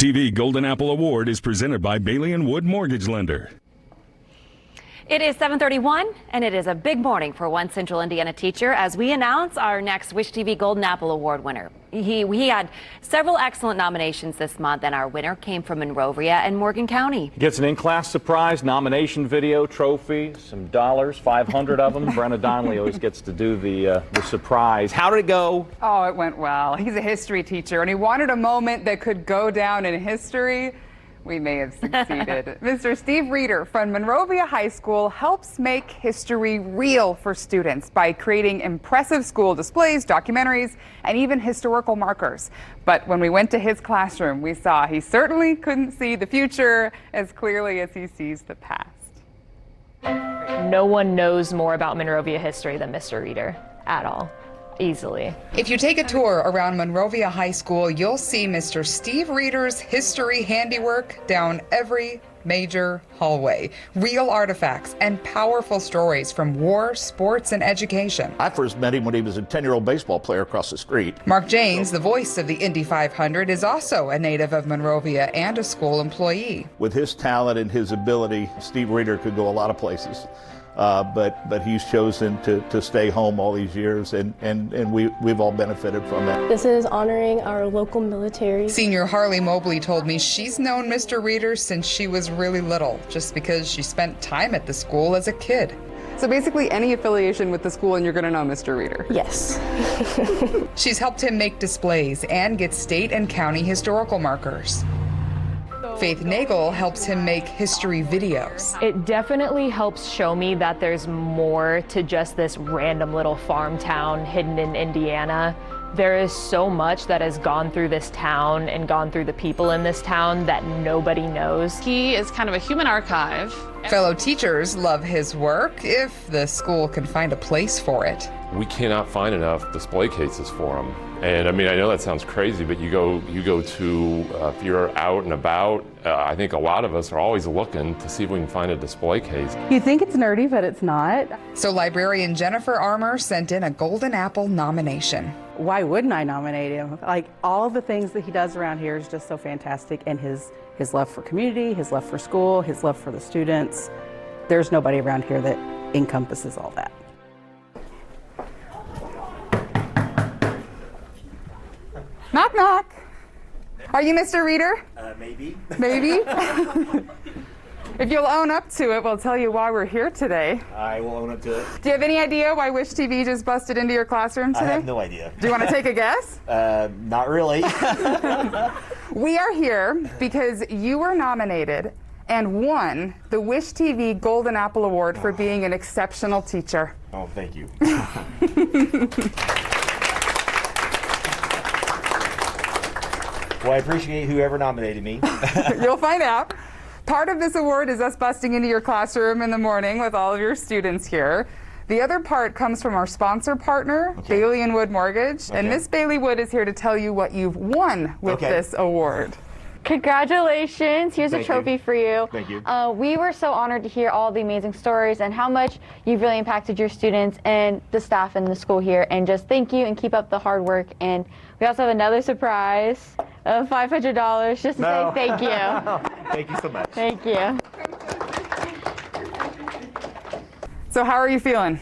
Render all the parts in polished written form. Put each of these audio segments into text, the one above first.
TV Golden Apple Award is presented by Bailey & Wood Mortgage Lender. It is 7:31, and it is a big morning for one Central Indiana teacher as we announce our next Wish TV Golden Apple Award winner. We had several excellent nominations this month, and our winner came from Monrovia and Morgan County. He gets an in-class surprise nomination video, trophy, some dollars, 500 of them. Brenna Donnelly always gets to do the surprise. How did it go? Oh, it went well. He's a history teacher, and he wanted a moment that could go down in history. We may have succeeded. Mr. Steve Reeder from Monrovia High School helps make history real for students by creating impressive school displays, documentaries, and even historical markers. But when we went to his classroom, we saw he certainly couldn't see the future as clearly as he sees the past. No one knows more about Monrovia history than Mr. Reeder at all. Easily. If you take a tour around Monrovia High School, you'll see Mr. Steve Reeder's history handiwork down every major hallway. Real artifacts and powerful stories from war, sports, and education. I first met him when he was a 10-year-old baseball player across the street. Mark Janes, the voice of the Indy 500, is also a native of Monrovia and a school employee. With his talent and his ability, Steve Reeder could go a lot of places. But he's chosen to stay home all these years, and we've all benefited from that. This is honoring our local military. Senior Harley Mobley told me she's known Mr. Reeder since she was really little, just because she spent time at the school as a kid. So basically any affiliation with the school and you're going to know Mr. Reeder? Yes. She's helped him make displays and get state and county historical markers. Faith Nagel helps him make history videos. It definitely helps show me that there's more to just this random little farm town hidden in Indiana. There is so much that has gone through this town and gone through the people in this town that nobody knows. He is kind of a human archive. Fellow teachers love his work if the school can find a place for it. We cannot find enough display cases for him. And I mean, I know that sounds crazy, but you go to, if you're out and about, I think a lot of us are always looking to see if we can find a display case. You think it's nerdy, but it's not. So librarian Jennifer Armour sent in a Golden Apple nomination. Why wouldn't I nominate him? Like, all the things that he does around here is just so fantastic, and his love for community, his love for school, his love for the students. There's nobody around here that encompasses all that. Knock, knock. Are you Mr. Reeder? Maybe. Maybe? If you'll own up to it, we'll tell you why we're here today. I will own up to it. Do you have any idea why Wish TV just busted into your classroom today? I have no idea. Do you want to take a guess? Not really. We are here because you were nominated and won the Wish TV Golden Apple Award for being an exceptional teacher. Oh, thank you. Well, I appreciate whoever nominated me. You'll find out. Part of this award is us busting into your classroom in the morning with all of your students here. The other part comes from our sponsor partner, Bailey & Wood Mortgage. And Miss Bailey Wood is here to tell you what you've won with this award. Congratulations. Here's a trophy for you. Thank you. We were so honored to hear all the amazing stories and how much you've really impacted your students and the staff in the school here. And just thank you and keep up the hard work. And we also have another surprise of $500 just to say thank you. Thank you so much. Thank you. So how are you feeling?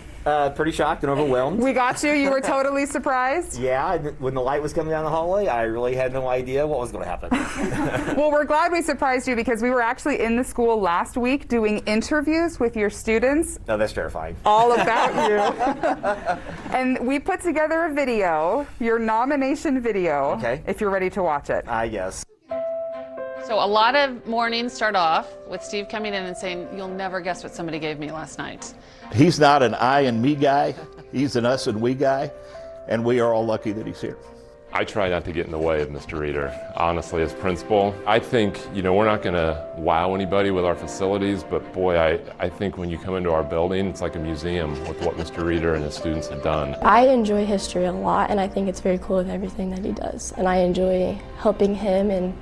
Pretty shocked and overwhelmed. We got you. You were totally surprised. Yeah, when the light was coming down the hallway, I really had no idea what was going to happen. Well, we're glad we surprised you because we were actually in the school last week doing interviews with your students. No, that's terrifying. All about you. And we put together a video, your nomination video, if you're ready to watch it. I guess. So a lot of mornings start off with Steve coming in and saying, "You'll never guess what somebody gave me last night." He's not an I and me guy. He's an us and we guy, and we are all lucky that he's here. I try not to get in the way of Mr. Reeder. Honestly, as principal, I think, we're not going to wow anybody with our facilities, but boy, I think when you come into our building, it's like a museum with what Mr. Reeder and his students have done. I enjoy history a lot, and I think it's very cool with everything that he does. And I enjoy helping him, and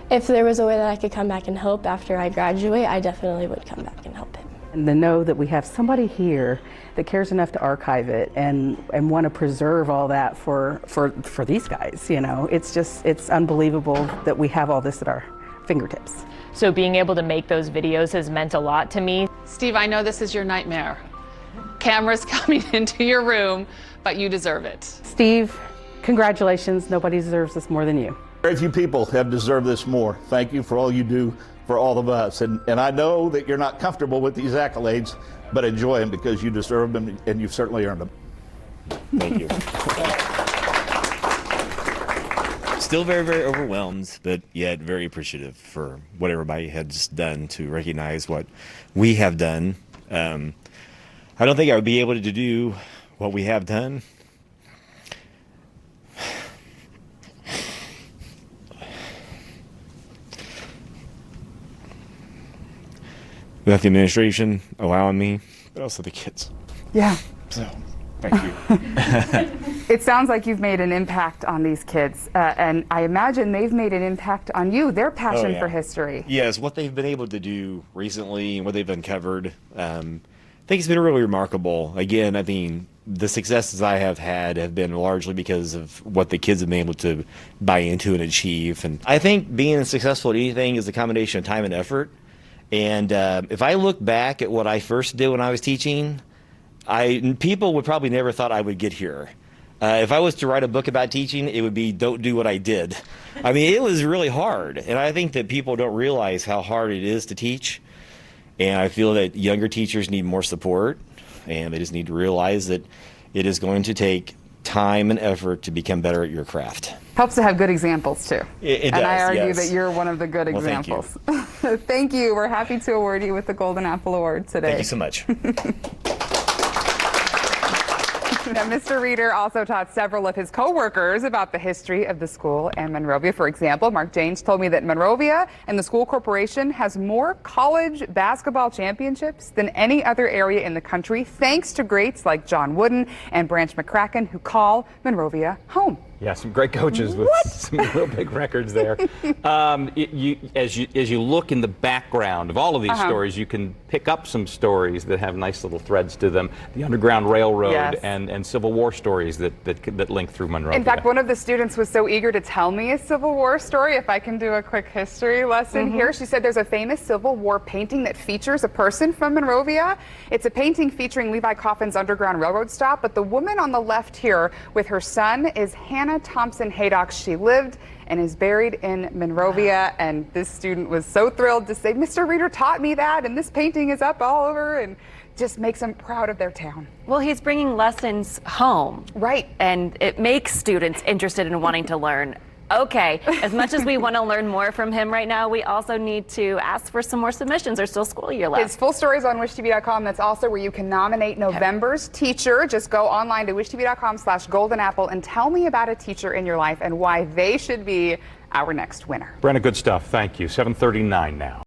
if there was a way that I could come back and help after I graduate, I definitely would come back and help him. And to know that we have somebody here that cares enough to archive it and want to preserve all that for these guys, you know, it's unbelievable that we have all this at our fingertips. So being able to make those videos has meant a lot to me. Steve, I know this is your nightmare. Cameras coming into your room, but you deserve it. Steve, congratulations. Nobody deserves this more than you. Very few people have deserved this more. Thank you for all you do for all of us. And I know that you're not comfortable with these accolades, but enjoy them because you deserve them and you've certainly earned them. Thank you. Still very, very overwhelmed, but yet very appreciative for what everybody has done to recognize what we have done. I don't think I would be able to do what we have done without the administration allowing me, but also the kids. Yeah. So, thank you. It sounds like you've made an impact on these kids, and I imagine they've made an impact on you, their passion for history. Yes, what they've been able to do recently and what they've uncovered, I think it's been really remarkable. Again, I mean, the successes I have had have been largely because of what the kids have been able to buy into and achieve. And I think being successful at anything is a combination of time and effort. And if I look back at what I first did when I was teaching, people would probably never thought I would get here. If I was to write a book about teaching, it would be Don't Do What I Did. I mean, it was really hard. And I think that people don't realize how hard it is to teach. And I feel that younger teachers need more support. And they just need to realize that it is going to take time and effort to become better at your craft. Helps to have good examples too. It does, and I argue yes. that you're one of the good examples. Thank you. Thank you. We're happy to award you with the Golden Apple Award today. Thank you so much. Now, Mr. Reeder also taught several of his co-workers about the history of the school and Monrovia. For example, Mark James told me that Monrovia and the school corporation has more college basketball championships than any other area in the country, thanks to greats like John Wooden and Branch McCracken, who call Monrovia home. Yeah, some great coaches with some real big records there. As you look in the background of all of these stories, you can pick up some stories that have nice little threads to them. The Underground Railroad and Civil War stories that link through Monrovia. In fact, one of the students was so eager to tell me a Civil War story. If I can do a quick history lesson here. She said there's a famous Civil War painting that features a person from Monrovia. It's a painting featuring Levi Coffin's Underground Railroad stop, but the woman on the left here with her son is Hannah Thompson Haydock. She lived and is buried in Monrovia, and this student was so thrilled to say, Mr. Reeder taught me that, and this painting is up all over, and just makes them proud of their town. Well, he's bringing lessons home. Right. And it makes students interested in wanting to learn. Okay, as much as we want to learn more from him right now, we also need to ask for some more submissions. There's still school year left. His full story is on wishtv.com. That's also where you can nominate November's teacher. Just go online to wishtv.com/goldenapple and tell me about a teacher in your life and why they should be our next winner. Brenna, good stuff. Thank you. 7:39 now.